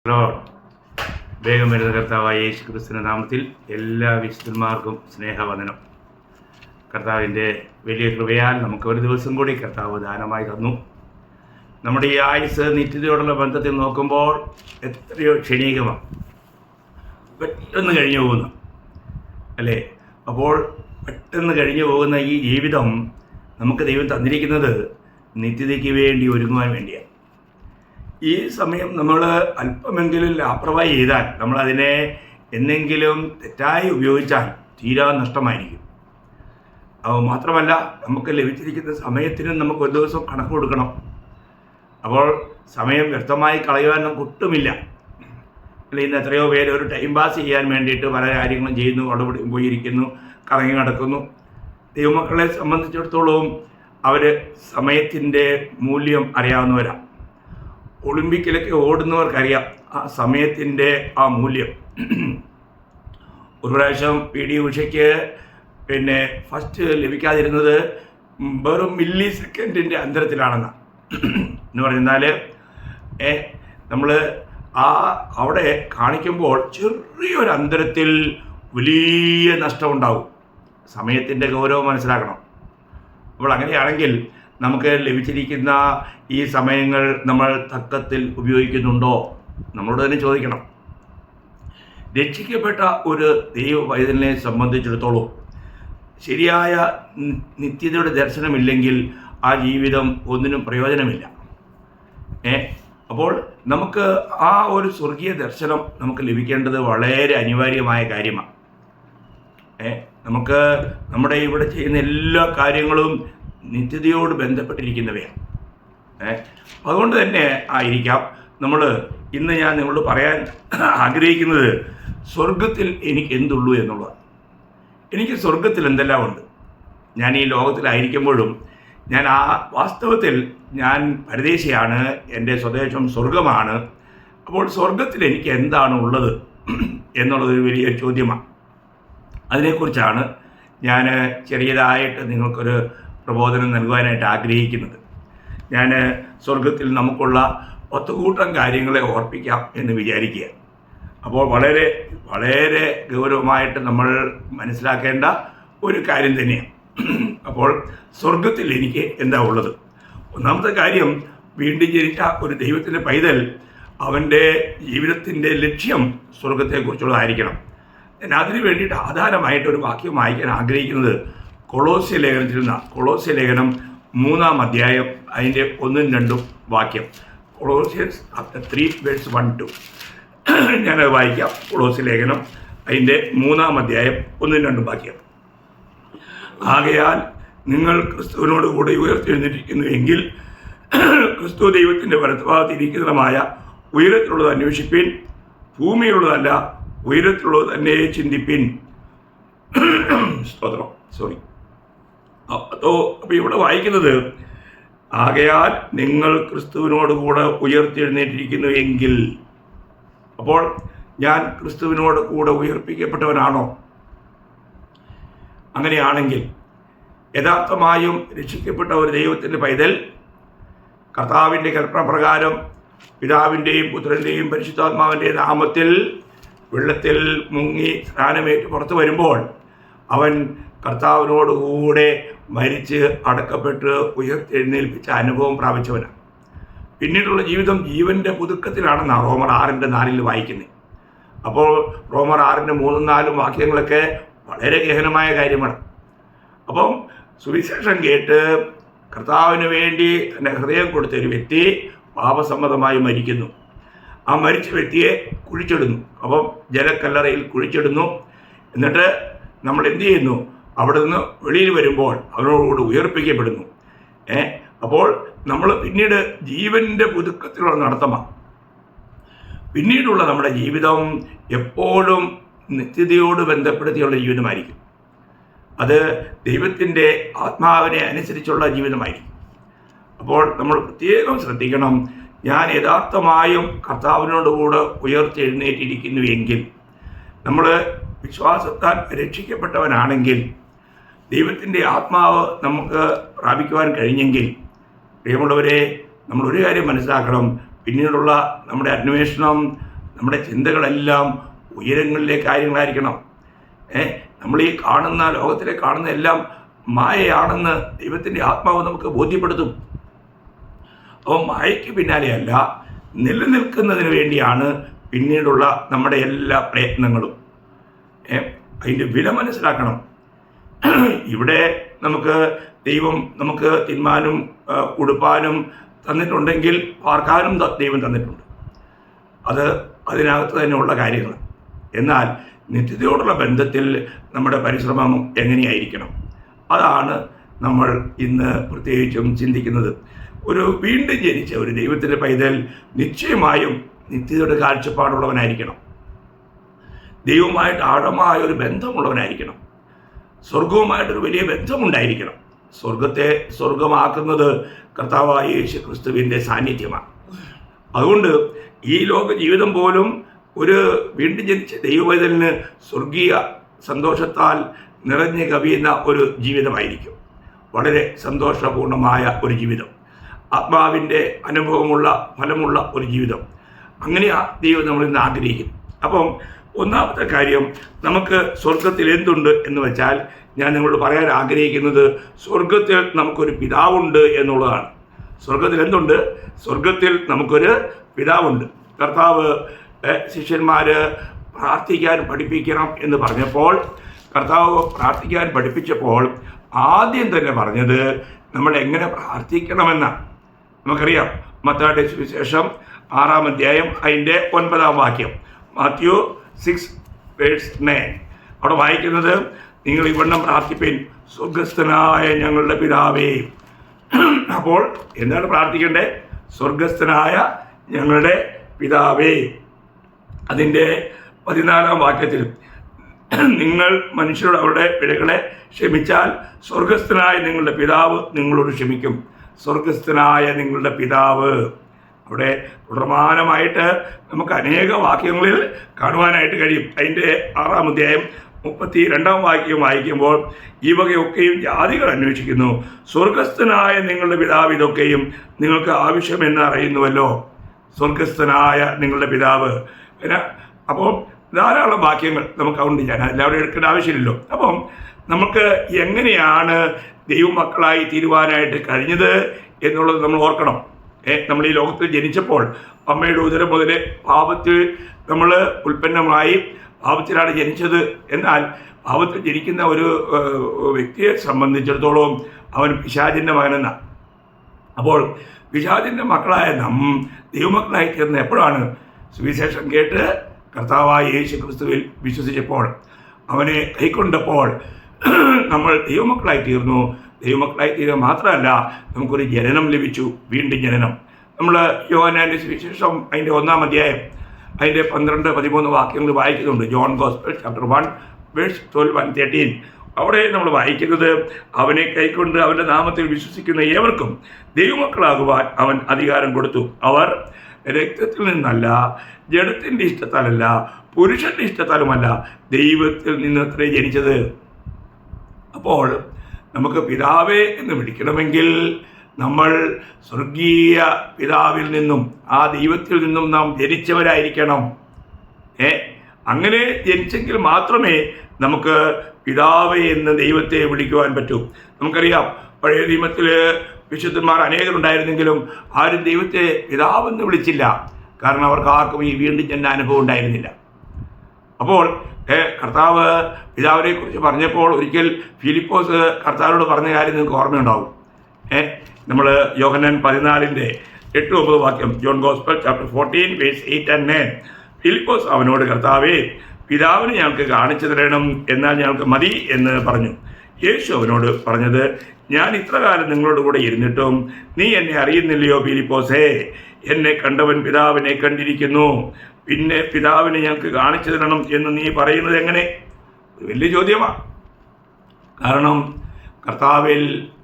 Hello, വേഗം വരുന്ന കർത്താവായ യേശു ക്രിസ്തുവിന്റെ നാമത്തിൽ എല്ലാ വിശുദ്ധന്മാർക്കും സ്നേഹവന്ദനം. കർത്താവിൻ്റെ വലിയ കൃപയാൽ നമുക്ക് ഒരു ദിവസം കൂടി കർത്താവ് ദാനമായി തന്നു. നമ്മുടെ ഈ ആയുസ് നിത്യതയോടുള്ള ബന്ധത്തിൽ നോക്കുമ്പോൾ എത്രയോ ക്ഷണികമാണ്, പെട്ടെന്ന് കഴിഞ്ഞു പോകുന്നു അല്ലേ? അപ്പോൾ പെട്ടെന്ന് കഴിഞ്ഞു പോകുന്ന ഈ ജീവിതം നമുക്ക് ദൈവം തന്നിരിക്കുന്നത് നിത്യതയ്ക്ക് വേണ്ടി ഒരുങ്ങുവാൻ വേണ്ടിയാണ്. ഈ സമയം നമ്മൾ അല്പമെങ്കിലും ലാപ്രവാഹി ചെയ്താൽ, നമ്മളതിനെ എന്നെങ്കിലും തെറ്റായി ഉപയോഗിച്ചാൽ തീരാ നഷ്ടമായിരിക്കും. മാത്രമല്ല, നമുക്ക് ലഭിച്ചിരിക്കുന്ന സമയത്തിനും നമുക്ക് ഒരു ദിവസം കണക്ക് കൊടുക്കണം. അപ്പോൾ സമയം വ്യക്തമായി കളയുവാൻ നമുക്ക് ഒട്ടുമില്ല. അല്ല, ഇന്ന് എത്രയോ പേര് ഒരു ടൈം പാസ് ചെയ്യാൻ വേണ്ടിയിട്ട് പല കാര്യങ്ങളും ചെയ്യുന്നു, അവിടെ പോയിരിക്കുന്നു, കറങ്ങി നടക്കുന്നു. ദൈവമക്കളെ സംബന്ധിച്ചിടത്തോളം അവർ സമയത്തിൻ്റെ മൂല്യം അറിയാവുന്നവരാണ്. ഒളിമ്പിക്കിലൊക്കെ ഓടുന്നവർക്കറിയാം ആ സമയത്തിൻ്റെ ആ മൂല്യം. ഒരു പ്രാവശ്യം PD ഉഷയ്ക്ക് ഫസ്റ്റ് ലഭിക്കാതിരുന്നത് വെറും മില്ലി സെക്കൻഡിൻ്റെ അന്തരത്തിലാണെന്നാണ്. എന്ന് പറഞ്ഞാൽ നമ്മൾ അവിടെ കാണിക്കുമ്പോൾ ചെറിയൊരു അന്തരത്തിൽ വലിയ നഷ്ടമുണ്ടാവും. സമയത്തിൻ്റെ ഗൗരവം മനസ്സിലാക്കണം. അപ്പോൾ അങ്ങനെയാണെങ്കിൽ നമുക്ക് ലഭിച്ചിരിക്കുന്ന ഈ സമയങ്ങൾ നമ്മൾ തക്കത്തിൽ ഉപയോഗിക്കുന്നുണ്ടോ? നമ്മളോട് തന്നെ ചോദിക്കണം. രക്ഷിക്കപ്പെട്ട ഒരു ദൈവ പൈതലിനെ സംബന്ധിച്ചിടത്തോളം ശരിയായ നിത്യതയുടെ ദർശനമില്ലെങ്കിൽ ആ ജീവിതം ഒന്നിനും പ്രയോജനമില്ല. അപ്പോൾ നമുക്ക് ആ ഒരു സ്വർഗീയ ദർശനം നമുക്ക് ലഭിക്കേണ്ടത് വളരെ അനിവാര്യമായ കാര്യമാണ്. നമുക്ക് നമ്മുടെ ഇവിടെ ചെയ്യുന്ന എല്ലാ കാര്യങ്ങളും നിത്യതയോട് ബന്ധപ്പെട്ടിരിക്കുന്നവയാണ്. അതുകൊണ്ട് തന്നെ ആയിരിക്കാം ഇന്ന് ഞാൻ നിങ്ങളോട് പറയാൻ ആഗ്രഹിക്കുന്നത് സ്വർഗത്തിൽ എനിക്ക് എന്തുള്ളൂ എന്നുള്ളതാണ്. എനിക്ക് സ്വർഗത്തിൽ എന്തെല്ലാം ഉണ്ട്. ഞാൻ ഈ ലോകത്തിലായിരിക്കുമ്പോഴും വാസ്തവത്തിൽ ഞാൻ പരദേശിയാണ്, എൻ്റെ സ്വദേശം സ്വർഗമാണ്. അപ്പോൾ സ്വർഗത്തിൽ എനിക്ക് എന്താണ് ഉള്ളത് എന്നുള്ളതൊരു വലിയ ചോദ്യമാണ്. അതിനെക്കുറിച്ചാണ് ഞാൻ ചെറിയതായിട്ട് നിങ്ങൾക്കൊരു പ്രബോധനം നൽകുവാനായിട്ട് ആഗ്രഹിക്കുന്നത്. ഞാൻ സ്വർഗത്തിൽ നമുക്കുള്ള 10 കൂട്ടം കാര്യങ്ങളെ ഓർപ്പിക്കാം എന്ന് വിചാരിക്കുക. അപ്പോൾ വളരെ വളരെ ഗൗരവമായിട്ട് നമ്മൾ മനസ്സിലാക്കേണ്ട ഒരു കാര്യം തന്നെയാണ്. അപ്പോൾ സ്വർഗത്തിൽ എനിക്ക് എന്താ ഉള്ളത്? ഒന്നാമത്തെ കാര്യം, വീണ്ടും ജനിച്ച ഒരു ദൈവത്തിൻ്റെ പൈതൽ അവൻ്റെ ജീവിതത്തിൻ്റെ ലക്ഷ്യം സ്വർഗത്തെക്കുറിച്ചുള്ളതായിരിക്കണം. ഞാൻ അതിനു വേണ്ടിയിട്ട് ആധാരമായിട്ട് ഒരു വാക്യം വായിക്കാൻ ആഗ്രഹിക്കുന്നത് കൊളോസ്യ ലേഖനം 3-ാം അധ്യായം അതിൻ്റെ 1-2 വാക്യം. കൊളോസ്യൻസ് 3:1-2 ഞാനത് വായിക്കാം. കൊളോസ്യ ലേഖനം അതിൻ്റെ 3-ാം അധ്യായം 1-2 വാക്യം. ആകയാൽ നിങ്ങൾ ക്രിസ്തുവിനോട് കൂടെ ഉയർത്തെഴുന്നേറ്റിരിക്കുന്നു എങ്കിൽ ക്രിസ്തു ദൈവത്തിൻ്റെ വലത്തുഭാഗത്തിരിക്കുന്നതുമായ ഉയരത്തിലുള്ളത് അന്വേഷിപ്പിൻ, ഭൂമിയിലുള്ളതല്ല ഉയരത്തിലുള്ളത് തന്നെ ചിന്തിപ്പിൻ. സ്തോത്രം. അപ്പോൾ ഇവിടെ വായിക്കുന്നത്, ആകയാൽ നിങ്ങൾ ക്രിസ്തുവിനോട് കൂടെ ഉയർത്തെഴുന്നേറ്റിരിക്കുന്നു എങ്കിൽ. അപ്പോൾ ഞാൻ ക്രിസ്തുവിനോട് കൂടെ ഉയർപ്പിക്കപ്പെട്ടവനാണോ? അങ്ങനെയാണെങ്കിൽ യഥാർത്ഥമായും രക്ഷിക്കപ്പെട്ട ഒരു ദൈവത്തിൻ്റെ പൈതൽ കർത്താവിൻ്റെ കൽപ്പന പ്രകാരം പിതാവിൻ്റെയും പുത്രൻ്റെയും പരിശുദ്ധാത്മാവിൻ്റെയും നാമത്തിൽ വെള്ളത്തിൽ മുങ്ങി സ്നാനമേറ്റ് പുറത്തു വരുമ്പോൾ അവൻ കർത്താവിനോടുകൂടെ മരിച്ച് അടക്കപ്പെട്ട് ഉയർത്തെഴുന്നേൽപ്പിച്ച അനുഭവം പ്രാപിച്ചവനാണ്. പിന്നീടുള്ള ജീവിതം ജീവൻ്റെ പുതുക്കത്തിലാണെന്നാണ് റോമർ 6:4 വായിക്കുന്നത്. അപ്പോൾ റോമർ 6:3-4 വാക്യങ്ങളൊക്കെ വളരെ ഗഹനമായ കാര്യമാണ്. അപ്പം സുവിശേഷം കേട്ട് കർത്താവിന് വേണ്ടി തൻ്റെ ഹൃദയം കൊടുത്ത ഒരു വ്യക്തി പാപസമ്മതമായി മരിക്കുന്നു. ആ മരിച്ച വ്യക്തിയെ കുഴിച്ചിടുന്നു. അപ്പം ജലക്കല്ലറയിൽ കുഴിച്ചിടുന്നു. എന്നിട്ട് നമ്മൾ എന്ത് ചെയ്യുന്നു? അവിടെ നിന്ന് വെളിയിൽ വരുമ്പോൾ അവനോടുകൂടി ഉയർപ്പിക്കപ്പെടുന്നു. അപ്പോൾ നമ്മൾ പിന്നീട് ജീവൻ്റെ പുതുക്കത്തിലുള്ള നടത്തമാണ്. പിന്നീടുള്ള നമ്മുടെ ജീവിതം എപ്പോഴും നിത്യതയോട് ബന്ധപ്പെടുത്തിയുള്ള ജീവിതമായിരിക്കും. അത് ദൈവത്തിൻ്റെ ആത്മാവിനെ അനുസരിച്ചുള്ള ജീവിതമായിരിക്കും. അപ്പോൾ നമ്മൾ പ്രത്യേകം ശ്രദ്ധിക്കണം. ഞാൻ യഥാർത്ഥമായും കർത്താവിനോടുകൂടെ ഉയർത്തെഴുന്നേറ്റിരിക്കുന്നു എങ്കിൽ, നമ്മൾ വിശ്വാസത്താൽ രക്ഷിക്കപ്പെട്ടവനാണെങ്കിൽ, ദൈവത്തിൻ്റെ ആത്മാവ് നമുക്ക് പ്രാപിക്കുവാൻ കഴിഞ്ഞെങ്കിൽ, പ്രിയമുള്ളവരെ, നമ്മളൊരു കാര്യം മനസ്സിലാക്കണം. പിന്നീടുള്ള നമ്മുടെ അന്വേഷണം നമ്മുടെ ചിന്തകളെല്ലാം ഉയരങ്ങളിലെ കാര്യങ്ങളായിരിക്കണം. നമ്മൾ ഈ കാണുന്ന ലോകത്തിലെ കാണുന്ന എല്ലാം മായയാണെന്ന് ദൈവത്തിൻ്റെ ആത്മാവ് നമുക്ക് ബോധ്യപ്പെടുത്തും. അപ്പോൾ മായയ്ക്ക് പിന്നാലെയല്ല, നിലനിൽക്കുന്നതിന് വേണ്ടിയാണ് പിന്നീടുള്ള നമ്മുടെ എല്ലാ പ്രയത്നങ്ങളും. അതിൻ്റെ വില മനസ്സിലാക്കണം. ഇവിടെ ദൈവം നമുക്ക് തിന്മാനും ഉടുപ്പാനും തന്നിട്ടുണ്ടെങ്കിൽ പാർക്കാനും ദൈവം തന്നിട്ടുണ്ട്. അതിനകത്ത് തന്നെയുള്ള കാര്യങ്ങൾ. എന്നാൽ നിത്യതയോടുള്ള ബന്ധത്തിൽ നമ്മുടെ പരിശ്രമം എങ്ങനെയായിരിക്കണം, അതാണ് നമ്മൾ ഇന്ന് പ്രത്യേകിച്ചും ചിന്തിക്കുന്നത്. ഒരു വീണ്ടും ജനിച്ച ഒരു ദൈവത്തിൻ്റെ പൈതൽ നിശ്ചയമായും നിത്യതയുടെ കാഴ്ചപ്പാടുള്ളവനായിരിക്കണം. ദൈവവുമായിട്ട് ആഴമായ ഒരു ബന്ധമുള്ളവനായിരിക്കണം. സ്വർഗവുമായിട്ടൊരു വലിയ ബന്ധമുണ്ടായിരിക്കണം. സ്വർഗത്തെ സ്വർഗമാക്കുന്നത് കർത്താവായ യേശു ക്രിസ്തുവിൻ്റെ സാന്നിധ്യമാണ്. അതുകൊണ്ട് ഈ ലോക ജീവിതം പോലും ഒരു വീണ്ടും ജനിച്ച ദൈവപൈതലിന് സ്വർഗീയ സന്തോഷത്താൽ നിറഞ്ഞു കവിയുന്ന ഒരു ജീവിതമായിരിക്കും. വളരെ സന്തോഷപൂർണമായ ഒരു ജീവിതം, ആത്മാവിൻ്റെ അനുഭവമുള്ള ഫലമുള്ള ഒരു ജീവിതം. അങ്ങനെയാ ദൈവം നമ്മളിന്ന് ആഗ്രഹിക്കും. അപ്പം ഒന്നാമത്തെ കാര്യം, നമുക്ക് സ്വർഗത്തിൽ എന്തുണ്ട് എന്ന് വെച്ചാൽ, ഞാൻ നിങ്ങളോട് പറയാൻ ആഗ്രഹിക്കുന്നത് സ്വർഗത്തിൽ നമുക്കൊരു പിതാവുണ്ട് എന്നുള്ളതാണ്. സ്വർഗത്തിൽ എന്തുണ്ട്? സ്വർഗത്തിൽ നമുക്കൊരു പിതാവുണ്ട്. കർത്താവ് ശിഷ്യന്മാർ പ്രാർത്ഥിക്കാൻ പഠിപ്പിക്കണം എന്ന് പറഞ്ഞപ്പോൾ, കർത്താവ് പ്രാർത്ഥിക്കാൻ പഠിപ്പിച്ചപ്പോൾ ആദ്യം തന്നെ പറഞ്ഞത് നമ്മൾ എങ്ങനെ പ്രാർത്ഥിക്കണമെന്നാണ്. നമുക്കറിയാം, മത്തായിയുടെ സുവിശേഷം 6-ാം അധ്യായം അതിൻ്റെ 9-ാം വാക്യം, മാത്യു 6:9. അവിടെ വായിക്കുന്നത്, നിങ്ങൾ ഇവണ്ണം പ്രാർത്ഥിപ്പിൻ, സ്വർഗസ്ഥനായ ഞങ്ങളുടെ പിതാവേ. അപ്പോൾ എന്താണ് പ്രാർത്ഥിക്കേണ്ടത്? സ്വർഗസ്ഥനായ ഞങ്ങളുടെ പിതാവേ. അതിൻ്റെ 14-ാം വാക്യത്തിൽ, നിങ്ങൾ മനുഷ്യരോട് അവരുടെ പിഴകളെ ക്ഷമിച്ചാൽ സ്വർഗസ്ഥനായ നിങ്ങളുടെ പിതാവ് നിങ്ങളോട് ക്ഷമിക്കും. സ്വർഗസ്ഥനായ നിങ്ങളുടെ പിതാവ്. അവിടെ തുടർമാനമായിട്ട് നമുക്ക് അനേക വാക്യങ്ങളിൽ കാണുവാനായിട്ട് കഴിയും. അതിൻ്റെ 6-ാം അധ്യായം 32-ാം വാക്യം വായിക്കുമ്പോൾ, ഈ വകയൊക്കെയും ജാതികൾ അന്വേഷിക്കുന്നു, സ്വർഗസ്ഥനായ നിങ്ങളുടെ പിതാവ് ഇതൊക്കെയും നിങ്ങൾക്ക് ആവശ്യമെന്ന് അറിയുന്നുവല്ലോ. സ്വർഗസ്ഥനായ നിങ്ങളുടെ പിതാവ്. അപ്പോൾ ധാരാളം വാക്യങ്ങൾ നമുക്ക് അതുകൊണ്ട് ഞാൻ എല്ലാവരും എടുക്കേണ്ട ആവശ്യമില്ലല്ലോ. അപ്പം നമുക്ക് എങ്ങനെയാണ് ദൈവമക്കളായി തീരുവാനായിട്ട് കഴിഞ്ഞത് എന്നുള്ളത് നമ്മൾ ഓർക്കണം. നമ്മൾ ഈ ലോകത്തിൽ ജനിച്ചപ്പോൾ അമ്മയുടെ ഉദരം മുതലേ പാപത്തിൽ നമ്മൾ ഉൽപ്പന്നമായി പാപത്തിലാണ് ജനിച്ചത്. എന്നാൽ പാപത്തിൽ ജനിക്കുന്ന ഒരു വ്യക്തിയെ സംബന്ധിച്ചിടത്തോളം അവൻ പിശാചിൻ്റെ മകനെന്നാണ്. അപ്പോൾ പിശാചിൻ്റെ മക്കളായ ദൈവമക്കളായി തീർന്ന എപ്പോഴാണ്? സുവിശേഷം കേട്ട് കർത്താവായ യേശു ക്രിസ്തുവിൽ വിശ്വസിച്ചപ്പോൾ, അവനെ കൈക്കൊണ്ടപ്പോൾ നമ്മൾ ദൈവമക്കളായി തീർന്നു. ദൈവമക്കളായി തീരുക മാത്രമല്ല, നമുക്കൊരു ജനനം ലഭിച്ചു, വീണ്ടും ജനനം. നമ്മൾ യോഹന്നാന്റെ സുവിശേഷം അതിൻ്റെ 1-ാം അധ്യായം അതിൻ്റെ 12-13 വാക്യങ്ങൾ വായിക്കുന്നുണ്ട്. John gospel chapter 1:12-13. അവിടെ നമ്മൾ വായിക്കുന്നത്, അവനെ കൈക്കൊണ്ട് അവൻ്റെ നാമത്തിൽ വിശ്വസിക്കുന്ന ഏവർക്കും ദൈവമക്കളാകുവാൻ അവൻ അധികാരം കൊടുത്തു. അവർ രക്തത്തിൽ നിന്നല്ല, ജഡത്തിൻ്റെ ഇഷ്ടത്താലല്ല, പുരുഷൻ്റെ ഇഷ്ടത്താലുമല്ല, ദൈവത്തിൽ നിന്നത്രേ ജനിച്ചത്. അപ്പോൾ നമുക്ക് പിതാവേ എന്ന് വിളിക്കണമെങ്കിൽ നമ്മൾ സ്വർഗീയ പിതാവിൽ നിന്നും, ആ ദൈവത്തിൽ നിന്നും നാം ജനിച്ചവരായിരിക്കണം. അങ്ങനെ ജനിച്ചെങ്കിൽ മാത്രമേ നമുക്ക് പിതാവേ എന്ന് ദൈവത്തെ വിളിക്കുവാൻ പറ്റൂ. നമുക്കറിയാം, പഴയ നിയമത്തിൽ വിശുദ്ധന്മാർ അനേകരുണ്ടായിരുന്നെങ്കിലും ആരും ദൈവത്തെ പിതാവെന്ന് വിളിച്ചില്ല. കാരണം അവർക്ക് ആർക്കും ഈ വീണ്ടും ജനന അനുഭവം ഉണ്ടായിരുന്നില്ല. അപ്പോൾ കർത്താവ് പിതാവിനെ കുറിച്ച് പറഞ്ഞപ്പോൾ ഒരിക്കൽ ഫിലിപ്പോസ് കർത്താവിനോട് പറഞ്ഞ കാര്യം നിങ്ങൾക്ക് ഓർമ്മയുണ്ടാവും. നമ്മൾ യോഹന്നാൻ 14:8-9 വാക്യം, ജോൺ ഗോസ്പൽ ചാപ്റ്റർ 14:8-9. ഫിലിപ്പോസ് അവനോട്, കർത്താവേ, പിതാവിനെ ഞങ്ങൾക്ക് കാണിച്ചു തരണം, എന്നാൽ ഞങ്ങൾക്ക് മതി എന്ന് പറഞ്ഞു. യേശു അവനോട് പറഞ്ഞത്, ഞാൻ ഇത്ര കാലം നിങ്ങളോട് കൂടെ ഇരുന്നിട്ടും നീ എന്നെ അറിയുന്നില്ലയോ ഫിലിപ്പോസേ? എന്നെ കണ്ടവൻ പിതാവിനെ കണ്ടിരിക്കുന്നു. പിന്നെ പിതാവിനെ ഞങ്ങൾക്ക് കാണിച്ചു തരണം എന്ന് നീ പറയുന്നത് എങ്ങനെ? ഒരു വലിയ ചോദ്യമാണ്. കാരണം കർത്താവിൽ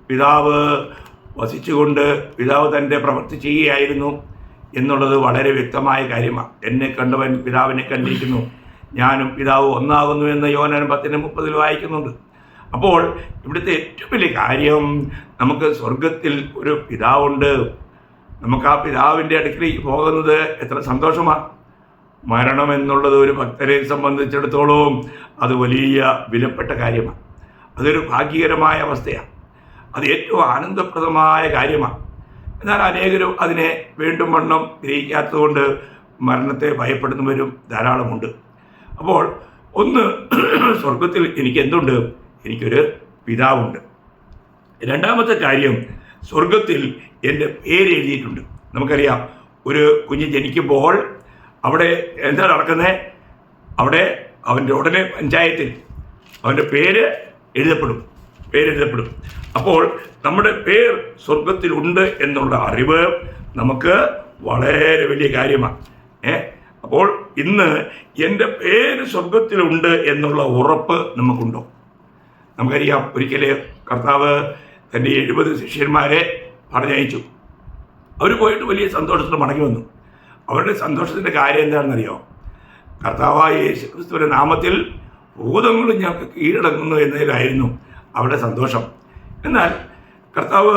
പിതാവ് വസിച്ചുകൊണ്ട് പിതാവ് തൻ്റെ പ്രവൃത്തി ചെയ്യുകയായിരുന്നു എന്നുള്ളത് വളരെ വ്യക്തമായ കാര്യമാണ്. എന്നെ കണ്ടവൻ പിതാവിനെ കണ്ടിരിക്കുന്നു, ഞാനും പിതാവ് ഒന്നാകുന്നു എന്ന് യോഹന്നാൻ 10:30 വായിക്കുന്നുണ്ട്. അപ്പോൾ ഇവിടുത്തെ ഏറ്റവും വലിയ കാര്യം, നമുക്ക് സ്വർഗത്തിൽ ഒരു പിതാവുണ്ട്. നമുക്ക് ആ പിതാവിൻ്റെ അടുക്കിലേക്ക് പോകുന്നത് എത്ര സന്തോഷമാണ്. മരണം എന്നുള്ളത് ഒരു ഭക്തരെ സംബന്ധിച്ചിടത്തോളം അത് വലിയ വിലപ്പെട്ട കാര്യമാണ്. അതൊരു ഭാഗ്യകരമായ അവസ്ഥയാണ്. അത് ഏറ്റവും ആനന്ദപ്രദമായ കാര്യമാണ്. എന്നാൽ അനേകരും അതിനെ വീണ്ടും വണ്ണം ഗ്രഹിക്കാത്തതുകൊണ്ട് മരണത്തെ ഭയപ്പെടുന്നവരും ധാരാളമുണ്ട്. അപ്പോൾ ഒന്ന്, സ്വർഗത്തിൽ എനിക്ക് എന്തുണ്ട്? എനിക്കൊരു പിതാവുണ്ട്. രണ്ടാമത്തെ കാര്യം, സ്വർഗത്തിൽ എൻ്റെ പേര് എഴുതിയിട്ടുണ്ട്. നമുക്കറിയാം, ഒരു കുഞ്ഞ് ജനിക്കുമ്പോൾ അവിടെ എന്താ നടക്കുന്നത്? അവിടെ അവൻ്റെ ഉടനെ പഞ്ചായത്തിൽ അവൻ്റെ പേര് എഴുതപ്പെടും. അപ്പോൾ നമ്മുടെ പേർ സ്വർഗത്തിലുണ്ട് എന്നുള്ള അറിവ് നമുക്ക് വളരെ വലിയ കാര്യമാണ്. അപ്പോൾ ഇന്ന് എൻ്റെ പേര് സ്വർഗത്തിലുണ്ട് എന്നുള്ള ഉറപ്പ് നമുക്കുണ്ടോ? നമുക്കറിയാം, ഒരിക്കൽ കർത്താവ് തൻ്റെ 70 ശിഷ്യന്മാരെ പറഞ്ഞയച്ചു. അവർ പോയിട്ട് വലിയ സന്തോഷത്തിൽ മടങ്ങി വന്നു. അവരുടെ സന്തോഷത്തിൻ്റെ കാര്യം എന്താണെന്നറിയോ? കർത്താവായ യേശു ക്രിസ്തുവിൻ്റെ നാമത്തിൽ ഭൂതങ്ങൾ ഞങ്ങൾക്ക് കീഴടങ്ങുന്നു എന്നതിലായിരുന്നു അവരുടെ സന്തോഷം. എന്നാൽ കർത്താവ്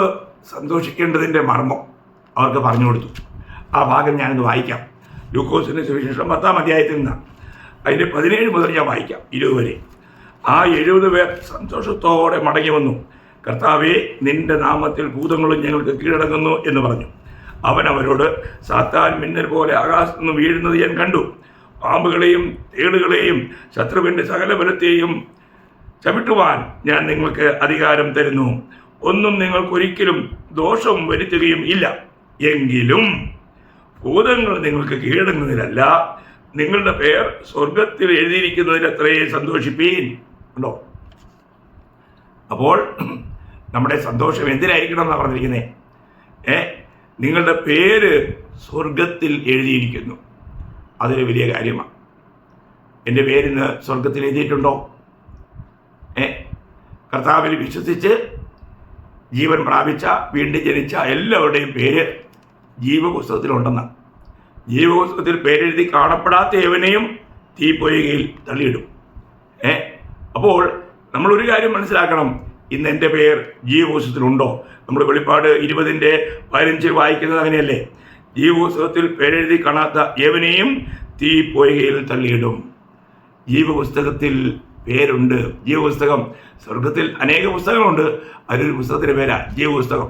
സന്തോഷിക്കേണ്ടതിൻ്റെ മർമ്മം അവർക്ക് പറഞ്ഞു കൊടുത്തു. ആ ഭാഗം ഞാനൊന്ന് വായിക്കാം. ലൂക്കോസിൻ്റെ സുവിശേഷം 10-ാം അധ്യായത്തിൽ നിന്നാണ്. അതിൻ്റെ 17 മുതൽ ഞാൻ വായിക്കാം, 20 വരെ. ആ 70 പേർ സന്തോഷത്തോടെ മടങ്ങി വന്നു. കർത്താവേ, നിന്റെ നാമത്തിൽ ഭൂതങ്ങളും ഞങ്ങൾക്ക് കീഴടങ്ങുന്നു എന്ന് പറഞ്ഞു. അവൻ അവരോട്, സാത്താൻ മിന്നൽ പോലെ ആകാശത്ത് നിന്ന് വീഴുന്നത് ഞാൻ കണ്ടു. പാമ്പുകളെയും തേളുകളെയും ശത്രുവിൻ്റെ സകല ബലത്തെയും ചവിട്ടുവാൻ ഞാൻ നിങ്ങൾക്ക് അധികാരം തരുന്നു. ഒന്നും നിങ്ങൾക്കൊരിക്കലും ദോഷം വരുത്തുകയും ഇല്ല. എങ്കിലും ഭൂതങ്ങൾ നിങ്ങൾക്ക് കീഴടങ്ങുന്നതിലല്ല, നിങ്ങളുടെ പേർ സ്വർഗത്തിൽ എഴുതിയിരിക്കുന്നതിൽ അത്രയും സന്തോഷിപ്പീൻ. ഉണ്ടോ? അപ്പോൾ നമ്മുടെ സന്തോഷം എന്തിനായിരിക്കണം എന്നാണ് പറഞ്ഞിരിക്കുന്നത്? നിങ്ങളുടെ പേര് സ്വർഗത്തിൽ എഴുതിയിരിക്കുന്നു. അതൊരു വലിയ കാര്യമാണ്. എൻ്റെ പേരിന്ന് സ്വർഗത്തിൽ എഴുതിയിട്ടുണ്ടോ? കർത്താവിൽ വിശ്വസിച്ച് ജീവൻ പ്രാപിച്ച, വീണ്ടും ജനിച്ച എല്ലാവരുടെയും പേര് ജീവപുസ്തകത്തിലുണ്ടെന്നാണ്. ജീവപുസ്തകത്തിൽ പേരെഴുതി കാണപ്പെടാത്ത ഏവനെയും തീപ്പൊയ്കയിൽ തള്ളിയിടും. അപ്പോൾ നമ്മളൊരു കാര്യം മനസ്സിലാക്കണം, ഇന്ന് എൻ്റെ പേർ ജീവപുസ്തകത്തിലുണ്ടോ? നമ്മൾ വെളിപ്പാട് 20:15 വായിക്കുന്നത് അങ്ങനെയല്ലേ? ജീവപുസ്തകത്തിൽ പേരെഴുതി കാണാത്ത ഏവനെയും തീപ്പൊയ്കയിൽ തള്ളിയിടും. ജീവപുസ്തകത്തിൽ പേരുണ്ട്. ജീവപുസ്തകം, സ്വർഗത്തിൽ അനേക പുസ്തകങ്ങളുണ്ട്. അതിലൊരു പുസ്തകത്തിൻ്റെ പേരാ ജീവപുസ്തകം.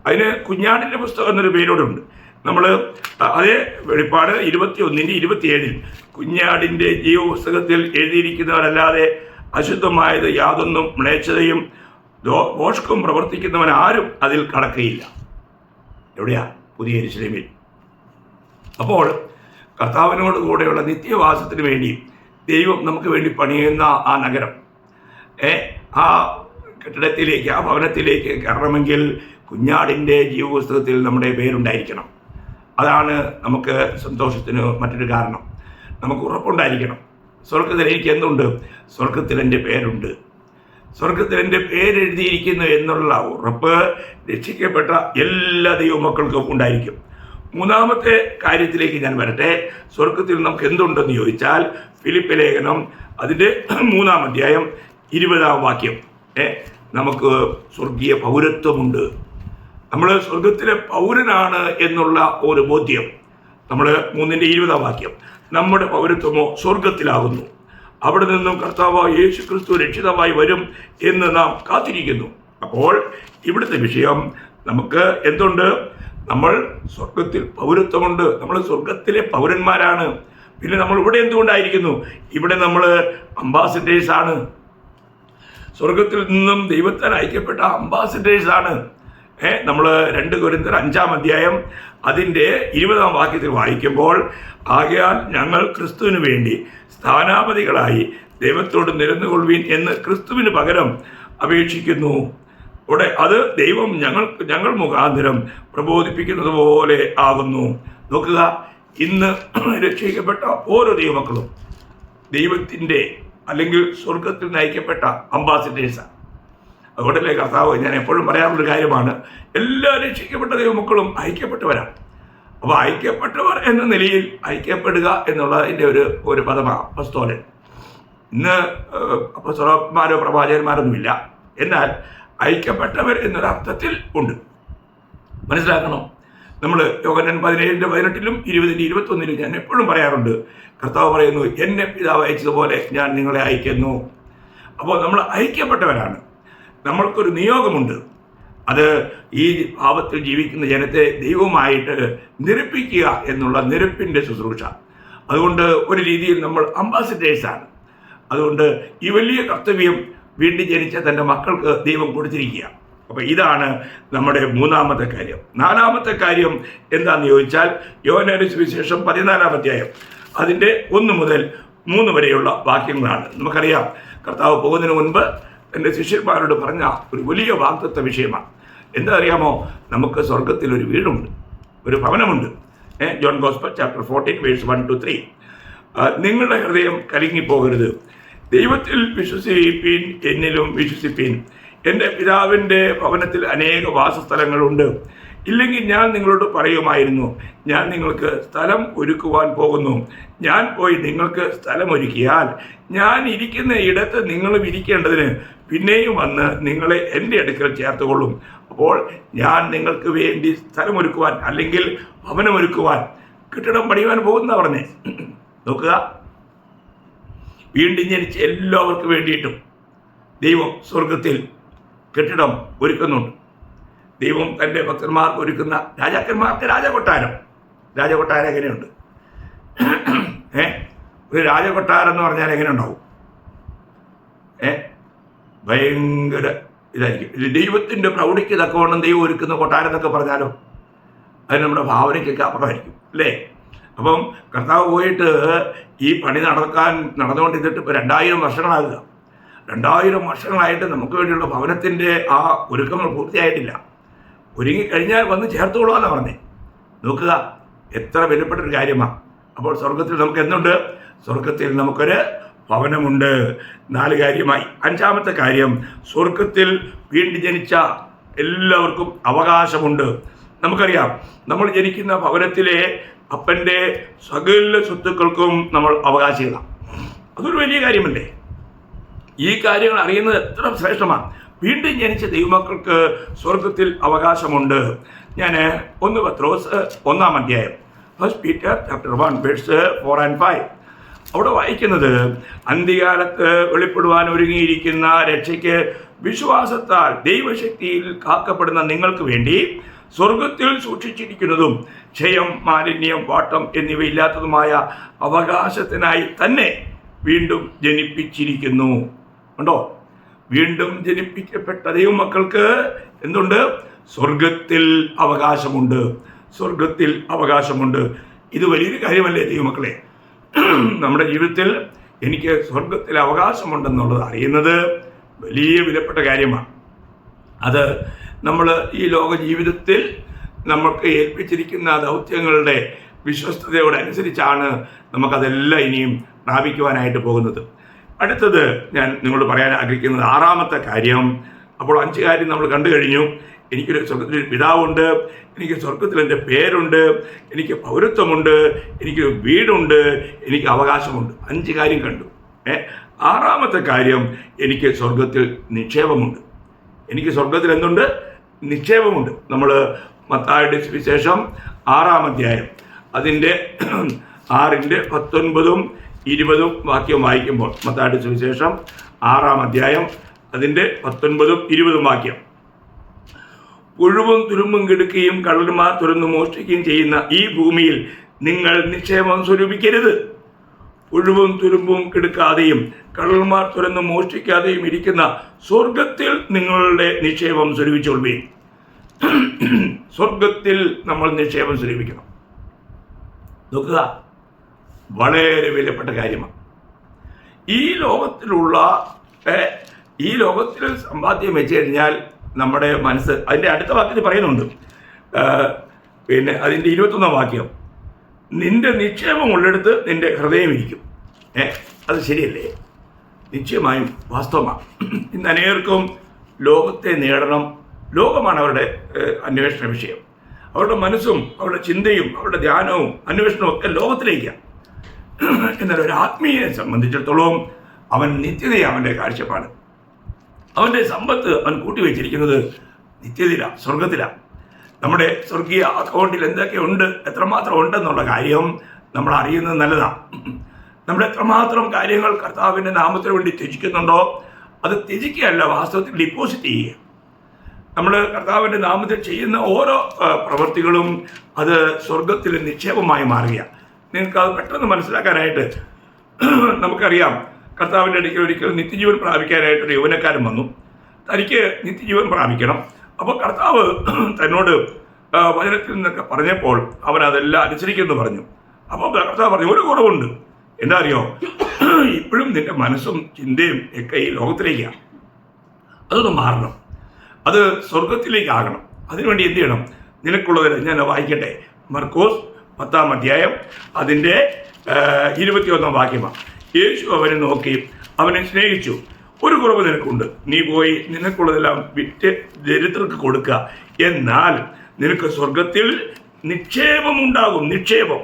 അതിന് കുഞ്ഞാടിൻ്റെ പുസ്തകം എന്നൊരു പേരോടുണ്ട്. നമ്മൾ അതേ വെളിപ്പാട് 21:27 കുഞ്ഞാടിൻ്റെ ജീവപുസ്തകത്തിൽ എഴുതിയിരിക്കുന്നവരല്ലാതെ അശുദ്ധമായത് യാതൊന്നും മ്ലേച്ഛതയും ദോഷവും പ്രവർത്തിക്കുന്നവൻ ആരും അതിൽ കടക്കുകയില്ല. എവിടെയാ? പുതിയ യെരൂശലേമിൽ. അപ്പോൾ കർത്താവിനോട് കൂടെയുള്ള നിത്യവാസത്തിന് വേണ്ടി ദൈവം നമുക്ക് വേണ്ടി പണിയുന്ന ആ നഗരം, ആ കെട്ടിടത്തിലേക്ക്, ആ ഭവനത്തിലേക്ക് കയറണമെങ്കിൽ കുഞ്ഞാടിൻ്റെ ജീവപുസ്തകത്തിൽ നമ്മുടെ പേരുണ്ടായിരിക്കണം. അതാണ് നമുക്ക് സന്തോഷത്തിന് മറ്റൊരു കാരണം. നമുക്ക് ഉറപ്പുണ്ടായിരിക്കണം. സ്വർഗത്തിൽ എനിക്ക് എന്തുണ്ട്? സ്വർഗത്തിൽ എൻ്റെ പേരുണ്ട്. സ്വർഗത്തിൽ എൻ്റെ പേരെഴുതിയിരിക്കുന്നു എന്നുള്ള ഉറപ്പ് രക്ഷിക്കപ്പെട്ട എല്ലാ ദൈവമക്കൾക്കും ഉണ്ടായിരിക്കും. മൂന്നാമത്തെ കാര്യത്തിലേക്ക് ഞാൻ വരട്ടെ. സ്വർഗത്തിൽ നമുക്ക് എന്തുണ്ടെന്ന് ചോദിച്ചാൽ, ഫിലിപ്പ് ലേഖനം അതിൻ്റെ 3-ാം അധ്യായം 20-ാം വാക്യം, നമുക്ക് സ്വർഗീയ പൗരത്വമുണ്ട്. നമ്മൾ സ്വർഗത്തിലെ പൗരനാണ് എന്നുള്ള ഒരു ബോധ്യം. നമ്മൾ 3-ന്റെ 20-ാം വാക്യം, നമ്മുടെ പൗരത്വമോ സ്വർഗത്തിലാകുന്നു, അവിടെ നിന്നും കർത്താവായ യേശു ക്രിസ്തു രക്ഷിതമായി വരും എന്ന് നാം കാത്തിരിക്കുന്നു. അപ്പോൾ ഇവിടുത്തെ വിഷയം, നമുക്ക് എന്തുണ്ട്? നമ്മൾ സ്വർഗത്തിൽ പൗരത്വമുണ്ട്. നമ്മൾ സ്വർഗത്തിലെ പൗരന്മാരാണ്. പിന്നെ നമ്മൾ ഇവിടെ എന്തുകൊണ്ടായിരിക്കുന്നു? ഇവിടെ നമ്മൾ അംബാസിഡേഴ്സാണ്. സ്വർഗത്തിൽ നിന്നും ദൈവത്താൽ അയക്കപ്പെട്ട അംബാസിഡേഴ്സാണ്. നമ്മൾ 2 കൊരിന്ത്യർ 5-ാം അധ്യായം അതിൻ്റെ 20-ാം വാക്യത്തിൽ വായിക്കുമ്പോൾ, ആകയാൽ ഞങ്ങൾ ക്രിസ്തുവിന് വേണ്ടി സ്ഥാനാപതികളായി ദൈവത്തോട് നിരന്നുകൊള്ളുവീൻ എന്ന് ക്രിസ്തുവിന് പകരം അപേക്ഷിക്കുന്നു. ഇവിടെ അത് ദൈവം ഞങ്ങൾ മുഖാന്തരം പ്രബോധിപ്പിക്കുന്നത് പോലെ ആകുന്നു. നോക്കുക, ഇന്ന് രക്ഷിക്കപ്പെട്ട ഓരോ ദൈവമക്കളും ദൈവത്തിൻ്റെ അല്ലെങ്കിൽ സ്വർഗത്തിൽ നയിക്കപ്പെട്ട അംബാസിഡേഴ്സാണ്. അതുകൊണ്ടല്ലേ കർത്താവ്, ഞാൻ എപ്പോഴും പറയാറുള്ളൊരു കാര്യമാണ്, എല്ലാ രക്ഷിക്കപ്പെട്ട ദൈവമക്കളും ഐക്യപ്പെട്ടവരാണ്. അപ്പോൾ ഐക്യപ്പെട്ടവർ എന്ന നിലയിൽ ഐക്യപ്പെടുക എന്നുള്ളതിൻ്റെ ഒരു പദമാണ് അപ്പസ്തോലൻ. ഇന്ന് അപ്പസ്തോലന്മാരോ പ്രവാചകന്മാരൊന്നുമില്ല, എന്നാൽ ഐക്യപ്പെട്ടവർ എന്നൊരർത്ഥത്തിൽ ഉണ്ട്. മനസ്സിലാക്കണം. നമ്മൾ യോഹന്നാൻ 17:18 20-21 ഞാൻ എപ്പോഴും പറയാറുണ്ട്, കർത്താവ് പറയുന്നു, എന്നെ പിതാവ് അയച്ചതുപോലെ ഞാൻ നിങ്ങളെ അയക്കുന്നു. അപ്പോൾ നമ്മൾ അയക്കപ്പെട്ടവരാണ്. നമ്മൾക്കൊരു നിയോഗമുണ്ട്. അത് ഈ ഭാവത്തിൽ ജീവിക്കുന്ന ജനത്തെ ദൈവമായിട്ട് നിരപ്പിക്കുക എന്നുള്ള നിരപ്പിൻ്റെ ശുശ്രൂഷ. അതുകൊണ്ട് ഒരു രീതിയിൽ നമ്മൾ അംബാസിഡേഴ്സാണ്. അതുകൊണ്ട് ഈ വലിയ കർത്തവ്യം വീണ്ടും ജനിച്ച തൻ്റെ മക്കൾക്ക് ദൈവം കൊടുത്തിരിക്കുക. അപ്പോൾ ഇതാണ് നമ്മുടെ മൂന്നാമത്തെ കാര്യം. നാലാമത്തെ കാര്യം എന്താണെന്ന് ചോദിച്ചാൽ, യോഹന്നാന്റെ സുവിശേഷം 14-ാം അധ്യായം അതിൻ്റെ 1 മുതൽ 3 വരെയുള്ള വാക്യങ്ങളാണ്. നമുക്കറിയാം, കർത്താവ് പോകുന്നതിന് മുൻപ് എൻ്റെ ശിഷ്യന്മാരോട് പറഞ്ഞ ഒരു വലിയ വാഗ്ദത്ത വിഷയമാണ്. എന്താ അറിയാമോ? നമുക്ക് സ്വർഗത്തിൽ ഒരു വീടുണ്ട്, ഒരു ഭവനമുണ്ട്. John gospel chapter 14 verse 1-3. നിങ്ങളുടെ ഹൃദയം കലങ്ങിപ്പോകരുത്. ദൈവത്തിൽ വിശ്വസിപ്പീൻ, എന്നിലും വിശ്വസിപ്പീൻ. എൻ്റെ പിതാവിൻ്റെ ഭവനത്തിൽ അനേക വാസസ്ഥലങ്ങളുണ്ട്. ഇല്ലെങ്കിൽ ഞാൻ നിങ്ങളോട് പറയുമായിരുന്നു, ഞാൻ നിങ്ങൾക്ക് സ്ഥലം ഒരുക്കുവാൻ പോകുന്നു. ഞാൻ പോയി നിങ്ങൾക്ക് സ്ഥലം ഒരുക്കിയാൽ ഞാൻ ഇരിക്കുന്ന ഇടത്ത് നിങ്ങളും ഇരിക്കേണ്ടതിന് പിന്നെയും വന്ന് നിങ്ങളെ എൻ്റെ അടുക്കൽ ചേർത്തുകൊള്ളും. അപ്പോൾ ഞാൻ നിങ്ങൾക്ക് വേണ്ടി സ്ഥലമൊരുക്കുവാൻ, അല്ലെങ്കിൽ ഭവനമൊരുക്കുവാൻ, കെട്ടിടം പണിയുവാൻ പോകുന്ന പറഞ്ഞേ. നോക്കുക, വീണ്ടും ജനിച്ച എല്ലാവർക്കും വേണ്ടിയിട്ടും ദൈവം സ്വർഗത്തിൽ കെട്ടിടം ഒരുക്കുന്നുണ്ട്. ദൈവം തൻ്റെ ഭക്തന്മാർക്ക് ഒരുക്കുന്ന രാജാക്കന്മാർക്ക് രാജകൊട്ടാരം എങ്ങനെയുണ്ട്? ഒരു രാജകൊട്ടാരം എന്ന് പറഞ്ഞാൽ എങ്ങനെ ഉണ്ടാവും? ഭയങ്കര ഇതായിരിക്കും. ദൈവത്തിൻ്റെ പ്രൗഢിക്ക് തക്കവണ്ണം ദൈവം ഒരുക്കുന്ന കൊട്ടാരം എന്നൊക്കെ പറഞ്ഞാലോ അത് നമ്മുടെ ഭാവനയ്ക്കൊക്കെ അപ്പുറമായിരിക്കും, അല്ലേ? അപ്പം കർത്താവ് പോയിട്ട് ഈ പണി നടന്നുകൊണ്ടിരുന്നിട്ട് ഇപ്പോൾ 2000 വർഷങ്ങളാകുക. 2000 വർഷങ്ങളായിട്ട് നമുക്ക് വേണ്ടിയുള്ള ഭവനത്തിൻ്റെ ആ ഒരുക്കങ്ങൾ പൂർത്തിയായിട്ടില്ല. ഒരുങ്ങിക്കഴിഞ്ഞാൽ വന്ന് ചേർത്തുകൊള്ളാമെന്ന് പറഞ്ഞേ. നോക്കുക, എത്ര വിലപ്പെട്ടൊരു കാര്യമാണ്. അപ്പോൾ സ്വർഗത്തിൽ നമുക്ക് എന്തുണ്ട്? സ്വർഗത്തിൽ നമുക്കൊരു ഭവനമുണ്ട്. 4 കാര്യമായി. 5-ാമത്തെ കാര്യം, സ്വർഗത്തിൽ വീണ്ടും ജനിച്ച എല്ലാവർക്കും അവകാശമുണ്ട്. നമുക്കറിയാം, നമ്മൾ ജനിക്കുന്ന ഭവനത്തിലെ അപ്പൻ്റെ സകല സ്വത്തുക്കൾക്കും നമ്മൾ അവകാശികളാണ്. അതൊരു വലിയ കാര്യമല്ലേ? ഈ കാര്യങ്ങൾ അറിയുന്നത് എത്ര ശ്രേഷ്ഠമാണ്. വീണ്ടും ജനിച്ച ദൈവമക്കൾക്ക് സ്വർഗത്തിൽ അവകാശമുണ്ട്. ഞാൻ 1 പത്രോസ് 1-ാം അധ്യായം, 1 Peter chapter 1 verse 4 and 5 അവിടെ വായിക്കുന്നത്, അന്ത്യകാലത്ത് വെളിപ്പെടുവാൻ ഒരുങ്ങിയിരിക്കുന്ന രക്ഷയ്ക്ക് വിശ്വാസത്താൽ ദൈവശക്തിയിൽ കാക്കപ്പെടുന്ന നിങ്ങൾക്ക് വേണ്ടി സ്വർഗത്തിൽ സൂക്ഷിച്ചിരിക്കുന്നതും ക്ഷയം, മാലിന്യം, വാട്ടം എന്നിവയില്ലാത്തതുമായ അവകാശത്തിനായി തന്നെ വീണ്ടും ജനിപ്പിച്ചിരിക്കുന്നു. ഉണ്ടോ? വീണ്ടും ജനിപ്പിക്കപ്പെട്ട ദൈവമക്കൾക്ക് എന്തുണ്ട്? സ്വർഗത്തിൽ അവകാശമുണ്ട്. സ്വർഗത്തിൽ അവകാശമുണ്ട്. ഇത് വലിയൊരു കാര്യമല്ലേ ദൈവമക്കളെ? നമ്മുടെ ജീവിതത്തിൽ എനിക്ക് സ്വർഗത്തിൽ അവകാശമുണ്ടെന്നുള്ളത് അറിയുന്നത് വലിയ വിലപ്പെട്ട കാര്യമാണ്. അത് നമ്മൾ ഈ ലോക ജീവിതത്തിൽ നമുക്ക് ഏൽപ്പിച്ചിരിക്കുന്ന ദൗത്യങ്ങളുടെ വിശ്വസ്തയോടനുസരിച്ചാണ് നമുക്കതെല്ലാം ഇനിയും പ്രാപിക്കുവാനായിട്ട് പോകുന്നത്. അടുത്തത് ഞാൻ നിങ്ങളോട് പറയാൻ ആഗ്രഹിക്കുന്നത് 6-ാമത്തെ കാര്യം. അപ്പോൾ 5 കാര്യം നമ്മൾ കണ്ടു കഴിഞ്ഞു. എനിക്കൊരു സ്വർഗത്തിലൊരു പിതാവുണ്ട്, എനിക്ക് സ്വർഗത്തിൽ എൻ്റെ പേരുണ്ട്, എനിക്ക് പൗരത്വമുണ്ട്, എനിക്കൊരു വീടുണ്ട്, എനിക്ക് അവകാശമുണ്ട്. 5 കാര്യം കണ്ടു. 6-ാമത്തെ കാര്യം, എനിക്ക് സ്വർഗത്തിൽ നിക്ഷേപമുണ്ട്. എനിക്ക് സ്വർഗത്തിൽ എന്തുണ്ട്? നിക്ഷേപമുണ്ട്. നമ്മൾ മത്തായിയുടെ സുവിശേഷം 6-ാം അധ്യായം അതിൻ്റെ 6-ന്റെ 19-ഉം 20-ഉം വാക്യം വായിക്കുമ്പോൾ, മത്തായിയുടെ സുവിശേഷം 6-ാം അധ്യായം അതിൻ്റെ 19-ഉം 20-ഉം വാക്യം, പുഴുവും തുരുമ്പും കെടുക്കുകയും കള്ളന്മാർ തുറന്നു മോഷ്ടിക്കുകയും ചെയ്യുന്ന ഈ ഭൂമിയിൽ നിങ്ങൾ നിക്ഷേപം സ്വരൂപിക്കരുത്. പുഴുവും തുരുമ്പും കെടുക്കാതെയും കള്ളന്മാർ തുറന്നു മോഷ്ടിക്കാതെയും ഇരിക്കുന്ന സ്വർഗത്തിൽ നിങ്ങളുടെ നിക്ഷേപം സ്വരൂപിച്ചോളുകയും. സ്വർഗത്തിൽ നമ്മൾ നിക്ഷേപം സ്വരൂപിക്കണം. നോക്കുക, വളരെ വിലപ്പെട്ട കാര്യമാണ്. ഈ ലോകത്തിൽ സമ്പാദ്യം വെച്ച് കഴിഞ്ഞാൽ നമ്മുടെ മനസ്സ്, അതിൻ്റെ അടുത്ത വാക്യത്തിൽ പറയുന്നുണ്ട്, പിന്നെ അതിൻ്റെ 21-ാം വാക്യം, നിന്റെ നിക്ഷേപം ഉള്ളിടത്ത് നിന്റെ ഹൃദയം ഇരിക്കും. അത് ശരിയല്ലേ? നിശ്ചയമായും വാസ്തവമാണ്. ഇന്ന് അനേകർക്കും ലോകത്തെ നേടണം, ലോകമാണ് അവരുടെ അന്വേഷണ വിഷയം. അവരുടെ മനസ്സും അവരുടെ ചിന്തയും അവരുടെ ധ്യാനവും അന്വേഷണവും ഒക്കെ ലോകത്തിലേക്കാണ്. എന്നാൽ ഒരു ആത്മീയനെ സംബന്ധിച്ചിടത്തോളം അവൻ നിത്യതയാണ് അവൻ്റെ കാഴ്ചപ്പാട്. അവൻ്റെ സമ്പത്ത് അവൻ കൂട്ടിവെച്ചിരിക്കുന്നത് നിത്യതയിലാണ്, സ്വർഗത്തിലാണ്. നമ്മുടെ സ്വർഗീയ അക്കൗണ്ടിൽ എന്തൊക്കെ ഉണ്ട്, എത്രമാത്രം ഉണ്ടെന്നുള്ള കാര്യം നമ്മൾ അറിയുന്നത് നല്ലതാണ്. നമ്മൾ എത്രമാത്രം കാര്യങ്ങൾ കർത്താവിൻ്റെ നാമത്തിന് വേണ്ടി ത്യജിക്കുന്നുണ്ടോ, അത് ത്യജിക്കുകയല്ല, വാസ്തവത്തിൽ ഡിപ്പോസിറ്റ് ചെയ്യുക. നമ്മൾ കർത്താവിൻ്റെ നാമത്തിൽ ചെയ്യുന്ന ഓരോ പ്രവൃത്തികളും അത് സ്വർഗത്തിൽ നിക്ഷേപമായി മാറുകയാണ്. നിങ്ങൾക്കത് പെട്ടെന്ന് മനസ്സിലാക്കാനായിട്ട് നമുക്കറിയാം, കർത്താവിൻ്റെ ഇടയ്ക്ക് ഒരിക്കൽ നിത്യജീവൻ പ്രാപിക്കാനായിട്ടൊരു യൗവനക്കാരൻ വന്നു. തനിക്ക് നിത്യജീവൻ പ്രാപിക്കണം. അപ്പോൾ കർത്താവ് തന്നോട് വചനത്തിൽ നിന്നൊക്കെ പറഞ്ഞപ്പോൾ അവൻ അതെല്ലാം അനുസരിക്കുമെന്ന് പറഞ്ഞു. അപ്പോൾ കർത്താവ് പറഞ്ഞു, ഒരു കുറവുണ്ട്, എന്താ അറിയോ, ഇപ്പോഴും നിന്റെ മനസ്സും ചിന്തയും ഒക്കെ ഈ ലോകത്തിലേക്കാണ്. അതൊന്ന് മാറണം, അത് സ്വർഗത്തിലേക്കാകണം. അതിനുവേണ്ടി എന്ത് ചെയ്യണം? നിനക്കുള്ളതിന് ഞാൻ വായിക്കട്ടെ. മർക്കോസ് 10-ാം അധ്യായം അതിൻ്റെ 21-ാം വാക്യമാണ്. യേശു അവനെ നോക്കി അവനെ സ്നേഹിച്ചു. ഒരു കുറവ് നിനക്കുണ്ട്, നീ പോയി നിനക്കുള്ളതെല്ലാം വിറ്റ് ദരിദ്രർക്ക് കൊടുക്കുക, എന്നാൽ നിനക്ക് സ്വർഗത്തിൽ നിക്ഷേപമുണ്ടാകും. നിക്ഷേപം.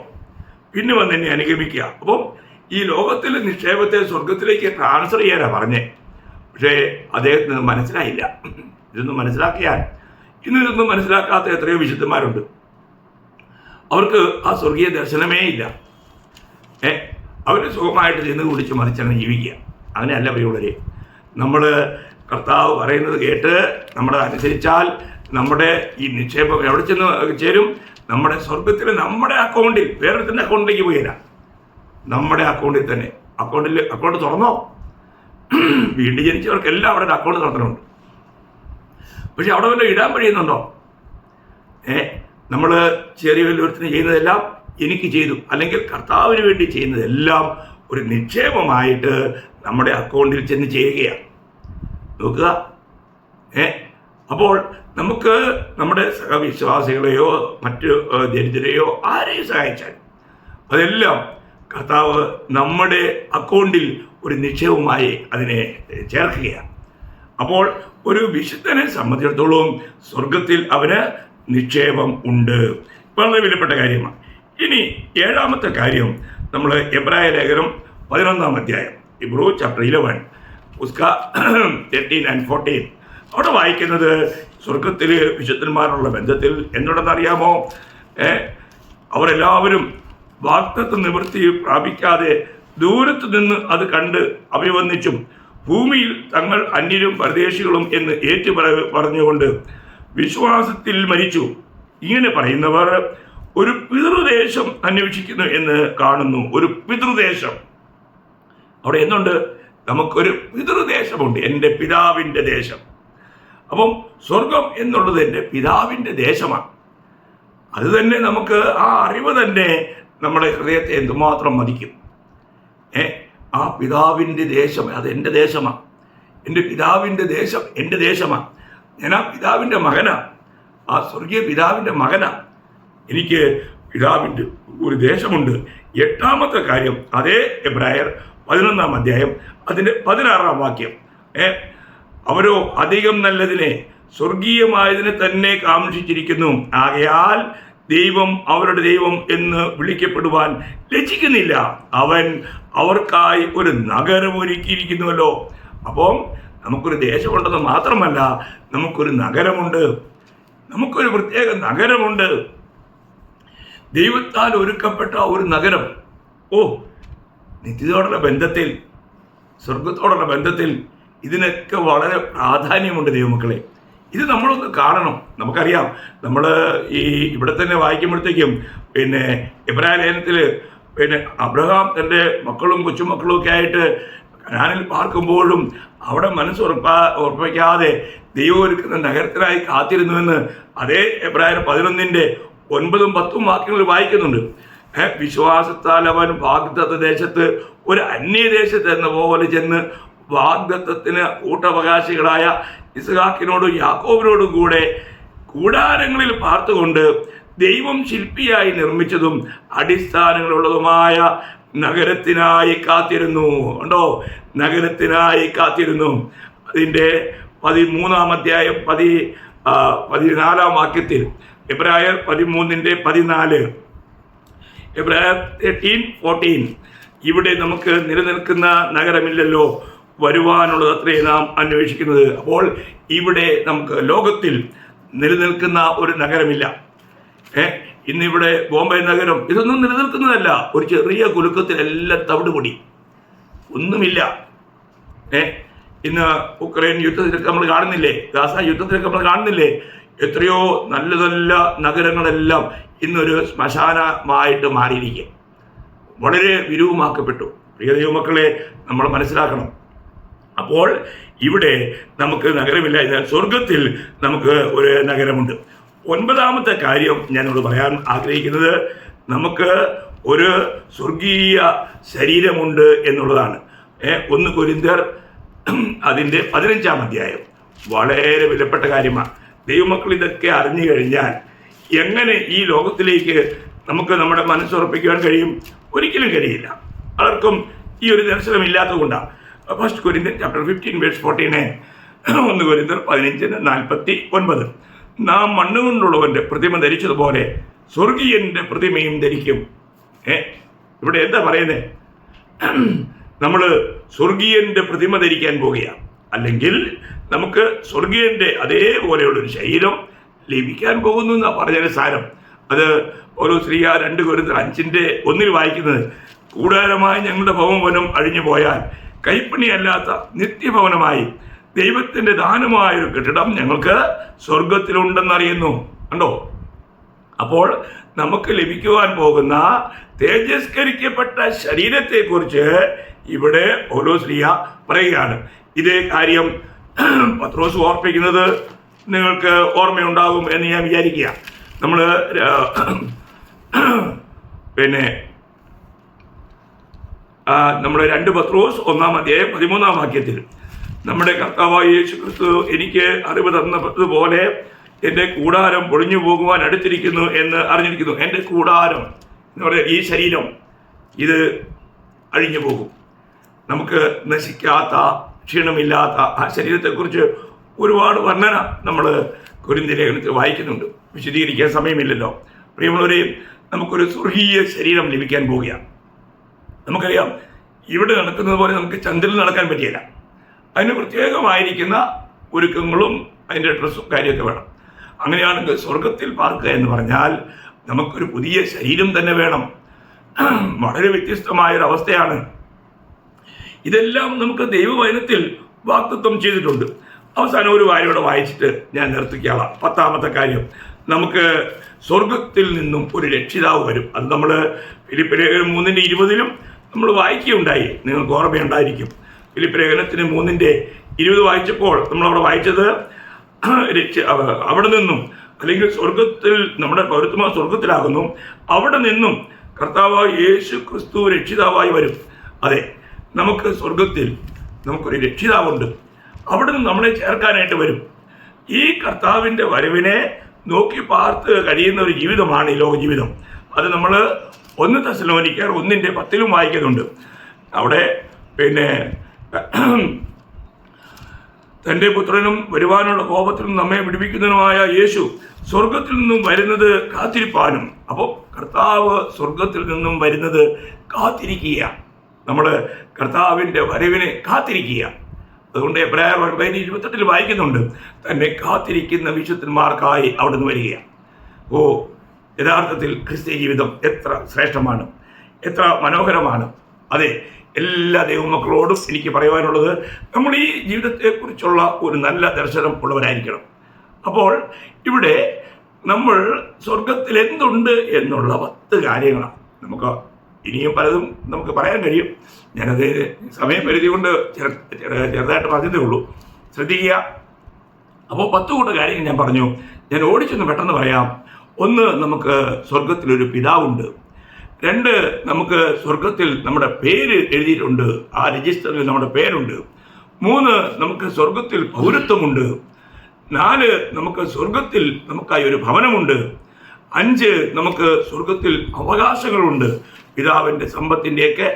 പിന്നെ വന്ന് എന്നെ അനുഗമിക്കുക. അപ്പം ഈ ലോകത്തിലെ നിക്ഷേപത്തെ സ്വർഗത്തിലേക്ക് ട്രാൻസ്ഫർ ചെയ്യാനാണ് പറഞ്ഞേ. പക്ഷേ അദ്ദേഹത്തിന് മനസ്സിലായില്ല. ഇതൊന്നും മനസ്സിലാക്കിയാൽ ഇതൊന്നും മനസ്സിലാക്കാത്ത എത്രയോ വിശുദ്ധന്മാരുണ്ട്. അവർക്ക് ആ സ്വർഗീയ ദർശനമേ ഇല്ല. അവർ സുഖമായിട്ട് ചെന്ന് കുടിച്ച് മറിച്ചങ്ങ് ജീവിക്കുക. അങ്ങനെയല്ല പ്രിയമുള്ളവരെ. നമ്മൾ കർത്താവ് പറയുന്നത് കേട്ട് നമ്മൾ അനുസരിച്ചാൽ നമ്മുടെ ഈ നിക്ഷേപം എവിടെ ചെന്ന് ചേരും? നമ്മുടെ സ്വർഗത്തിൽ, നമ്മുടെ അക്കൗണ്ടിൽ. വേറൊരുത്തിൻ്റെ അക്കൗണ്ടിലേക്ക് പോയില്ല, നമ്മുടെ അക്കൗണ്ടിൽ തന്നെ. അക്കൗണ്ട് തുറന്നോ? വീണ്ടും ജനിച്ചവർക്കെല്ലാം അവിടെ ഒരു അക്കൗണ്ട് തുറന്നിട്ടുണ്ട്. പക്ഷെ അവിടെ വല്ല ഇടാൻ കഴിയുന്നുണ്ടോ? നമ്മൾ ചെറിയ വലിയൊരുത്തിന് ചെയ്യുന്നതെല്ലാം എനിക്ക് ചെയ്തു, അല്ലെങ്കിൽ കർത്താവിന് വേണ്ടി ചെയ്യുന്നതെല്ലാം ഒരു നിക്ഷേപമായിട്ട് നമ്മുടെ അക്കൗണ്ടിൽ ചെന്ന് ചെയ്യുകയാണ്. നോക്കുക. അപ്പോൾ നമുക്ക് നമ്മുടെ സഹവിശ്വാസികളെയോ മറ്റ് ദരിദ്രരെയോ ആരെയും സഹായിച്ചാൽ അതെല്ലാം കർത്താവ് നമ്മുടെ അക്കൗണ്ടിൽ ഒരു നിക്ഷേപമായി അതിനെ ചേർക്കുകയാണ്. അപ്പോൾ ഒരു വിശുദ്ധനെ സംബന്ധിച്ചിടത്തോളം സ്വർഗത്തിൽ അവന് നിക്ഷേപം ഉണ്ട്. വളരെ വിലപ്പെട്ട കാര്യമാണ്. ഇനി 7-ാമത്തെ കാര്യം, നമ്മൾ എബ്രായ ലേഖനം 11-ാം അധ്യായം, ഇബ്രൂ ചാപ്റ്റർ 11 13 and 14 അവിടെ വായിക്കുന്നത് സ്വർഗത്തിൽ വിശുദ്ധന്മാരുള്ള ബന്ധത്തിൽ എന്തുണ്ടെന്നറിയാമോ? അവരെല്ലാവരും വാഗ്ദത്ത നിവൃത്തി പ്രാപിക്കാതെ ദൂരത്ത് നിന്ന് അത് കണ്ട് അഭിവന്ദിച്ചും ഭൂമിയിൽ തങ്ങൾ അന്യരും പരദേശികളും എന്ന് പറഞ്ഞുകൊണ്ട് വിശ്വാസത്തിൽ മരിച്ചു. ഇങ്ങനെ പറയുന്നവർ ഒരു പിതൃദേശം അന്വേഷിക്കുന്നു എന്ന് കാണുന്നു. ഒരു പിതൃദേശം. അവിടെ എന്തുണ്ട്? നമുക്കൊരു പിതൃദേശമുണ്ട്, എൻ്റെ പിതാവിൻ്റെ ദേശം. അപ്പം സ്വർഗം എന്നുള്ളത് എൻ്റെ പിതാവിൻ്റെ ദേശമാണ്. അത് തന്നെ നമുക്ക് ആ അറിവ് തന്നെ നമ്മുടെ ഹൃദയത്തെ എന്തുമാത്രം മതിക്കും. ആ പിതാവിൻ്റെ ദേശം അത് എൻ്റെ ദേശമാണ്. എൻ്റെ പിതാവിൻ്റെ ദേശം എൻ്റെ ദേശമാണ്. ഞാൻ ആ പിതാവിൻ്റെ മകനാണ്, ആ സ്വർഗീയ പിതാവിൻ്റെ മകനാണ്. എനിക്ക് പിതാവിൻ്റെ ഒരു ദേശമുണ്ട്. 8-ാമത്തെ കാര്യം, അതേ എബ്രായർ 11-ാം അധ്യായം അതിൻ്റെ 16-ാം വാക്യം, അവരോ അധികം നല്ലതിനെ സ്വർഗീയമായതിനെ തന്നെ കാംക്ഷിച്ചിരിക്കുന്നു. ആകയാൽ ദൈവം അവരുടെ ദൈവം എന്ന് വിളിക്കപ്പെടുവാൻ ലജ്ജിക്കുന്നില്ല. അവൻ അവർക്കായി ഒരു നഗരം ഒരുക്കിയിരിക്കുന്നുവല്ലോ. അപ്പം നമുക്കൊരു ദേശമുണ്ടെന്ന് മാത്രമല്ല, നമുക്കൊരു നഗരമുണ്ട്. നമുക്കൊരു പ്രത്യേക നഗരമുണ്ട്. ദൈവത്താൽ ഒരുക്കപ്പെട്ട ഒരു നഗരം. നിത്യതയോടുള്ള ബന്ധത്തിൽ, സ്വർഗത്തോടുള്ള ബന്ധത്തിൽ ഇതിനൊക്കെ വളരെ പ്രാധാന്യമുണ്ട് ദൈവമക്കളെ. ഇത് നമ്മളൊന്ന് കാണണം. നമുക്കറിയാം, നമ്മൾ ഈ ഇവിടെ തന്നെ വായിക്കുമ്പോഴത്തേക്കും എബ്രായ ലേഖനത്തിൽ അബ്രഹാം തൻ്റെ മക്കളും കൊച്ചുമക്കളും ഒക്കെ ആയിട്ട് കനാനിൽ പാർക്കുമ്പോഴും അവിടെ ഉറപ്പിക്കാതെ ദൈവം ഒരുക്കുന്ന നഗരത്തിനായി കാത്തിരുന്നുവെന്ന് അതേ എബ്രായർ 11-ന്റെ 9-ഉം 10-ഉം വാക്യങ്ങൾ വായിക്കുന്നുണ്ട്. വിശ്വാസത്താൽ അവൻ വാഗ്ദത്ത ദേശത്ത് ഒരു അന്യദേശത്ത് എന്ന പോലെ ചെന്ന് വാഗ്ദത്തത്തിന് കൂട്ടവകാശികളായ ഇസ്ഹാക്കിനോടും യാക്കോബിനോടും കൂടെ കൂടാരങ്ങളിൽ പാർത്തുകൊണ്ട് ദൈവം ശില്പിയായി നിർമ്മിച്ചതും അടിസ്ഥാനങ്ങളുള്ളതുമായ നഗരത്തിനായി കാത്തിരുന്നു. ഉണ്ടോ? നഗരത്തിനായി കാത്തിരുന്നു. അതിൻ്റെ 13-ാം അധ്യായം 14-ാം വാക്യത്തിൽ, എബ്രായർ 13-ന്റെ 14, എബ്രായർ 13:14, ഇവിടെ നമുക്ക് നിലനിൽക്കുന്ന നഗരമില്ലല്ലോ, വരുവാനുള്ളത് അത്രേ നാം അന്വേഷിക്കുന്നത്. അപ്പോൾ ഇവിടെ നമുക്ക് ലോകത്തിൽ നിലനിൽക്കുന്ന ഒരു നഗരമില്ല. ഇന്നിവിടെ ബോംബെ നഗരം ഇതൊന്നും നിലനിൽക്കുന്നതല്ല. ഒരു ചെറിയ കുലുക്കത്തിലെല്ലാം തവിടുപൊടി, ഒന്നുമില്ല. ഇന്ന് ഉക്രൈൻ യുദ്ധത്തിലൊക്കെ നമ്മൾ കാണുന്നില്ലേ, ഗാസ യുദ്ധത്തിലൊക്കെ നമ്മൾ കാണുന്നില്ലേ, എത്രയോ നല്ല നല്ല നഗരങ്ങളെല്ലാം ഇന്നൊരു ശ്മശാനമായിട്ട് മാറിയിരിക്കുക, വളരെ വിരൂപമാക്കപ്പെട്ടു. പ്രിയ ദൈവമക്കളെ, നമ്മൾ മനസ്സിലാക്കണം. അപ്പോൾ ഇവിടെ നമുക്ക് നഗരമില്ല, എന്നാൽ സ്വർഗത്തിൽ നമുക്ക് ഒരു നഗരമുണ്ട്. 9ാമത്തെ കാര്യം ഞാനോട് പറയാൻ ആഗ്രഹിക്കുന്നത്, നമുക്ക് ഒരു സ്വർഗീയ ശരീരമുണ്ട് എന്നുള്ളതാണ്. 1 കൊരിന്ത്യർ അതിൻ്റെ 15-ാം അധ്യായം വളരെ വിലപ്പെട്ട കാര്യമാണ്. ദൈവമക്കൾ ഇതൊക്കെ അറിഞ്ഞു കഴിഞ്ഞാൽ എങ്ങനെ ഈ ലോകത്തിലേക്ക് നമുക്ക് നമ്മുടെ മനസ്സുറപ്പിക്കുവാൻ കഴിയും? ഒരിക്കലും കഴിയില്ല. ആർക്കും ഈ ഒരു ദർശനമില്ലാത്തത് കൊണ്ടാണ്. 1 കൊരിന്ത്യർ ചാപ്റ്റർ 15:49, 1 കൊരിന്ത്യർ 15:49, നാം മണ്ണുകൊണ്ടുള്ളവൻ്റെ പ്രതിമ ധരിച്ചതുപോലെ സ്വർഗീയൻ്റെ പ്രതിമയും ധരിക്കും. ഇവിടെ എന്താ പറയുന്നത്? നമ്മൾ സ്വർഗീയൻ്റെ പ്രതിമ ധരിക്കാൻ പോവുകയാണ്, അല്ലെങ്കിൽ നമുക്ക് സ്വർഗീയൻ്റെ അതേപോലെയുള്ളൊരു ശരീരം ലഭിക്കാൻ പോകുന്നു എന്നാണ് പറഞ്ഞതിന് സാരം. അത് ഓരോ ശ്രീയ 2 കൊരിന്ത്യർ 5:1 വായിക്കുന്നത്, കൂടാരമായി ഞങ്ങളുടെ ഭവനം അഴിഞ്ഞു പോയാൽ കൈപ്പണിയല്ലാത്ത നിത്യഭവനമായി ദൈവത്തിൻ്റെ ദാനമായൊരു കെട്ടിടം ഞങ്ങൾക്ക് സ്വർഗത്തിലുണ്ടെന്നറിയുന്നു. കണ്ടോ? അപ്പോൾ നമുക്ക് ലഭിക്കുവാൻ പോകുന്ന തേജസ്കരിക്കപ്പെട്ട ശരീരത്തെക്കുറിച്ച് ഇവിടെ ഓരോ ശ്രീയ പറയുകയാണ്. ഇതേ കാര്യം പത്രോസ് ഓർപ്പിക്കുന്നത് നിങ്ങൾക്ക് ഓർമ്മയുണ്ടാകും എന്ന് ഞാൻ വിചാരിക്കുക. നമ്മൾ നമ്മുടെ 2 പത്രോസ് 1-ാം അധ്യായം 13-ാം വാക്യത്തിൽ നമ്മുടെ കർത്താവായ യേശു ക്രിസ്തു എനിക്ക് അറിവ് തന്നതുപോലെ എൻ്റെ കൂടാരം പൊളിഞ്ഞു പോകുവാൻ അടുത്തിരിക്കുന്നു എന്ന് അറിഞ്ഞിരിക്കുന്നു. എൻ്റെ കൂടാരം എന്ന് പറയുന്നത് ഈ ശരീരം, ഇത് അഴിഞ്ഞു പോകും. നമുക്ക് നശിക്കാത്ത, ക്ഷീണമില്ലാത്ത ആ ശരീരത്തെക്കുറിച്ച് ഒരുപാട് വർണ്ണന നമ്മൾ കൊരിന്ത്യർ ലേഖനത്തിൽ വായിക്കുന്നുണ്ട്. വിശദീകരിക്കാൻ സമയമില്ലല്ലോ. പ്രിയമുള്ളവരെയും, നമുക്കൊരു സ്വർഗീയ ശരീരം ലഭിക്കാൻ പോവുകയാണ്. നമുക്കറിയാം, ഇവിടെ നടക്കുന്നത് പോലെ നമുക്ക് ചന്ദ്രനിൽ നടക്കാൻ പറ്റിയില്ല. അതിന് പ്രത്യേകമായിരിക്കുന്ന ഒരുക്കങ്ങളും അതിൻ്റെ ഡ്രസ്സും കാര്യമൊക്കെ വേണം. അങ്ങനെയാണെങ്കിൽ സ്വർഗത്തിൽ പാർക്കുക എന്ന് പറഞ്ഞാൽ നമുക്കൊരു പുതിയ ശരീരം തന്നെ വേണം. വളരെ വ്യത്യസ്തമായൊരവസ്ഥയാണ്. ഇതെല്ലാം നമുക്ക് ദൈവവചനത്തിൽ വാഗ്ദത്തം ചെയ്തിട്ടുണ്ട്. അവസാനം ഒരു വാര്യോടെ വായിച്ചിട്ട് ഞാൻ നിർത്തിക്കാളാം. 10ാമത്തെ കാര്യം, നമുക്ക് സ്വർഗത്തിൽ നിന്നും ഒരു രക്ഷിതാവ് വരും. അത് നമ്മൾ ഫിലിപ്പ് ലേഖനം 3:20 നമ്മൾ വായിക്കുകയുണ്ടായി. നിങ്ങൾക്ക് ഓർമ്മയുണ്ടായിരിക്കും. ഫിലിപ്പ് ലേഖനത്തിന് 3:20 വായിച്ചപ്പോൾ നമ്മളവിടെ വായിച്ചത്, അവിടെ നിന്നും, അല്ലെങ്കിൽ സ്വർഗത്തിൽ നമ്മുടെ പൗരത്വ സ്വർഗത്തിലാകുന്നു, അവിടെ നിന്നും കർത്താവായ യേശു ക്രിസ്തു രക്ഷിതാവായി വരും. അതെ, നമുക്ക് സ്വർഗത്തിൽ നമുക്കൊരു രക്ഷിതാവുണ്ട്. അവിടെ നിന്ന് നമ്മളെ ചേർക്കാനായിട്ട് വരും. ഈ കർത്താവിൻ്റെ വരവിനെ നോക്കി പാർത്ത് കഴിയുന്ന ഒരു ജീവിതമാണ് ഈ ലോക ജീവിതം. അത് നമ്മൾ 1 തെസ്സലോനിക്കർ 1:10 വായിക്കുന്നുണ്ട്. അവിടെ തൻ്റെ പുത്രനും വരുവാനുള്ള കോപത്തിൽ നിന്നും നമ്മെ വിടുവിക്കുന്നതിനുമായ യേശു സ്വർഗത്തിൽ നിന്നും വരുന്നത് കാത്തിരിപ്പാനും. അപ്പോൾ കർത്താവ് സ്വർഗത്തിൽ നിന്നും വരുന്നത് കാത്തിരിക്കുക. നമ്മൾ കർത്താവിൻ്റെ വരവിനെ കാത്തിരിക്കുക. അതുകൊണ്ട് എബ്രായർ 9:28 വായിക്കുന്നുണ്ട്, തന്നെ കാത്തിരിക്കുന്ന വിശുദ്ധന്മാർക്കായി അവിടെ നിന്ന് വരികയാണ്. യഥാർത്ഥത്തിൽ ക്രിസ്തീയ ജീവിതം എത്ര ശ്രേഷ്ഠമാണ്, എത്ര മനോഹരമാണ്. അതെ, എല്ലാ ദൈവമക്കളോടും എനിക്ക് പറയുവാനുള്ളത്, നമ്മൾ ഈ ജീവിതത്തെക്കുറിച്ചുള്ള ഒരു നല്ല ദർശനം ഉള്ളവരായിരിക്കണം. അപ്പോൾ ഇവിടെ നമ്മൾ സ്വർഗത്തിൽ എന്തുണ്ട് എന്നുള്ള 10 കാര്യങ്ങളാണ്. നമുക്ക് ഇനിയും പലതും നമുക്ക് പറയാൻ കഴിയും. ഞാനത് സമയപരിധി കൊണ്ട് ചെറുതായിട്ട് പറഞ്ഞതേ ഉള്ളൂ, ശ്രദ്ധിക്കുക. അപ്പോൾ 10 കൂട്ടം കാര്യങ്ങൾ ഞാൻ പറഞ്ഞു. ഞാൻ ഓടിച്ചൊന്ന് പെട്ടെന്ന് പറയാം. 1, നമുക്ക് സ്വർഗത്തിലൊരു പിതാവുണ്ട്. 2, നമുക്ക് സ്വർഗത്തിൽ നമ്മുടെ പേര് എഴുതിയിട്ടുണ്ട്, ആ രജിസ്റ്ററിൽ നമ്മുടെ പേരുണ്ട്. 3, നമുക്ക് സ്വർഗത്തിൽ പൗരത്വമുണ്ട്. 4, നമുക്ക് സ്വർഗത്തിൽ നമുക്കായി ഒരു ഭവനമുണ്ട്. 5, നമുക്ക് സ്വർഗത്തിൽ അവകാശങ്ങളുണ്ട്. പിതാവിൻ്റെ സമ്പത്തിൻ്റെയൊക്കെ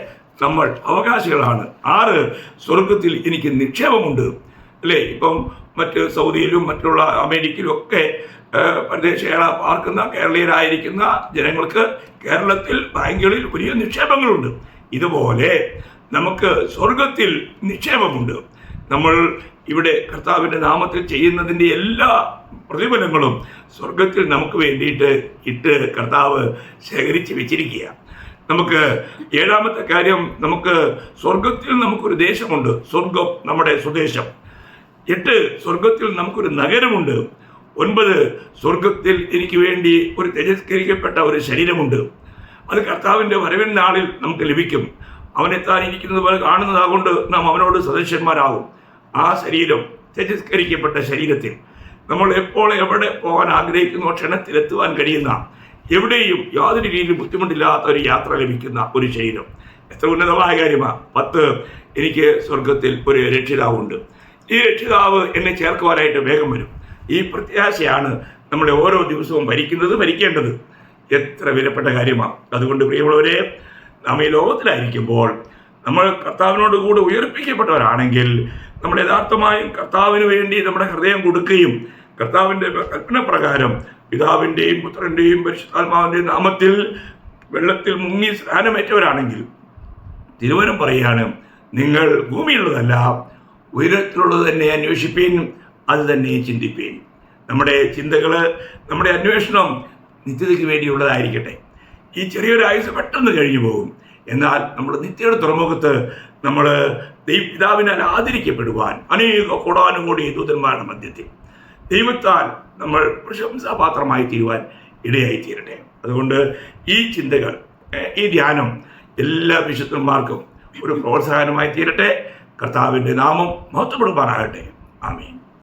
നമ്മൾ അവകാശികളാണ്. 6, സ്വർഗത്തിൽ എനിക്ക് നിക്ഷേപമുണ്ട്. അല്ലേ, ഇപ്പം മറ്റ് സൗദിയിലും മറ്റുള്ള അമേരിക്കയിലും ഒക്കെ പ്രദേശങ്ങളെ പാർക്കുന്ന കേരളീയരായിരിക്കുന്ന ജനങ്ങൾക്ക് കേരളത്തിൽ ബാങ്കുകളിൽ വലിയ നിക്ഷേപങ്ങളുണ്ട്. ഇതുപോലെ നമുക്ക് സ്വർഗത്തിൽ നിക്ഷേപമുണ്ട്. നമ്മൾ ഇവിടെ കർത്താവിൻ്റെ നാമത്തിൽ ചെയ്യുന്നതിൻ്റെ എല്ലാ പ്രതിഫലങ്ങളും സ്വർഗത്തിൽ നമുക്ക് വേണ്ടിയിട്ട് ഇട്ട് കർത്താവ് ശേഖരിച്ച് വെച്ചിരിക്കുക. നമുക്ക് ഏഴാമത്തെ കാര്യം, നമുക്ക് സ്വർഗത്തിൽ നമുക്കൊരു ദേശമുണ്ട്. സ്വർഗം നമ്മുടെ സ്വദേശം. 8 സ്വർഗത്തിൽ നമുക്കൊരു നഗരമുണ്ട്. 9 സ്വർഗത്തിൽ എനിക്ക് വേണ്ടി ഒരു തിരസ്കരിക്കപ്പെട്ട ഒരു ശരീരമുണ്ട്. അത് കർത്താവിൻ്റെ വരവിൻ നാളിൽ നമുക്ക് ലഭിക്കും. അവനെത്താനിരിക്കുന്നത് പോലെ കാണുന്നതാകൊണ്ട് നാം അവനോട് സദസ്യന്മാരാകും. ആ ശരീരം, തിരസ്കരിക്കപ്പെട്ട ശരീരത്തിൽ നമ്മൾ എപ്പോൾ എവിടെ പോകാൻ ആഗ്രഹിക്കുന്ന ക്ഷണത്തിലെത്തുവാൻ കഴിയുന്ന, എവിടെയും യാതൊരു രീതിയിലും ബുദ്ധിമുട്ടില്ലാത്ത ഒരു യാത്ര ലഭിക്കുന്ന ഒരു ശരീരം എത്ര ഉന്നതമായ കാര്യമാണ്. 10 എനിക്ക് സ്വർഗത്തിൽ ഒരു രക്ഷിതാവുണ്ട്. ഈ രക്ഷിതാവ് എന്നെ ചേർക്കുവാനായിട്ട് വേഗം വരും. ഈ പ്രത്യാശയാണ് നമ്മളെ ഓരോ ദിവസവും ഭരിക്കേണ്ടത്. എത്ര വിലപ്പെട്ട കാര്യമാണ്. അതുകൊണ്ട് പ്രിയമുള്ളവരെ, നാം ഈ ലോകത്തിലായിരിക്കുമ്പോൾ നമ്മൾ കർത്താവിനോട് കൂടെ ഉയർപ്പിക്കപ്പെട്ടവരാണെങ്കിൽ നമ്മൾ യഥാർത്ഥമായും കർത്താവിന് വേണ്ടി നമ്മുടെ ഹൃദയം കൊടുക്കുകയും കർത്താവിൻ്റെ കൽപ്പന പ്രകാരം പിതാവിൻ്റെയും പുത്രൻ്റെയും പരിശുദ്ധാത്മാവിൻ്റെയും നാമത്തിൽ വെള്ളത്തിൽ മുങ്ങി സ്നാനമേറ്റവരാണെങ്കിൽ തിരുവചനം പറയുകയാണ്, നിങ്ങൾ ഭൂമിയിലുള്ളതല്ല ഉയരത്തിലുള്ളത് തന്നെ അന്വേഷിപ്പീൻ, അത് തന്നെ ചിന്തിപ്പീൻ. നമ്മുടെ ചിന്തകൾ, നമ്മുടെ അന്വേഷണം നിത്യതയ്ക്ക് വേണ്ടിയുള്ളതായിരിക്കട്ടെ. ഈ ചെറിയൊരു ആയുസ് പെട്ടെന്ന് കഴിഞ്ഞു പോകും. എന്നാൽ നമ്മൾ നിത്യയുടെ തുറമുഖത്ത് നമ്മൾ പിതാവിനാൽ ആദരിക്കപ്പെടുവാൻ അനേക കോടാനുകോടി ദൂതന്മാരുടെ മധ്യത്തിൽ ദൈവത്താൽ നമ്മൾ പ്രശംസാപാത്രമായി തീരുവാൻ ഇടയായി തീരട്ടെ. അതുകൊണ്ട് ഈ ചിന്തകൾ, ഈ ധ്യാനം എല്ലാ വിശുദ്ധന്മാർക്കും ഒരു പ്രോത്സാഹനമായി തീരട്ടെ. കർത്താവിൻ്റെ നാമം മഹത്വപ്പെടുവാനാകട്ടെ. ആമേൻ.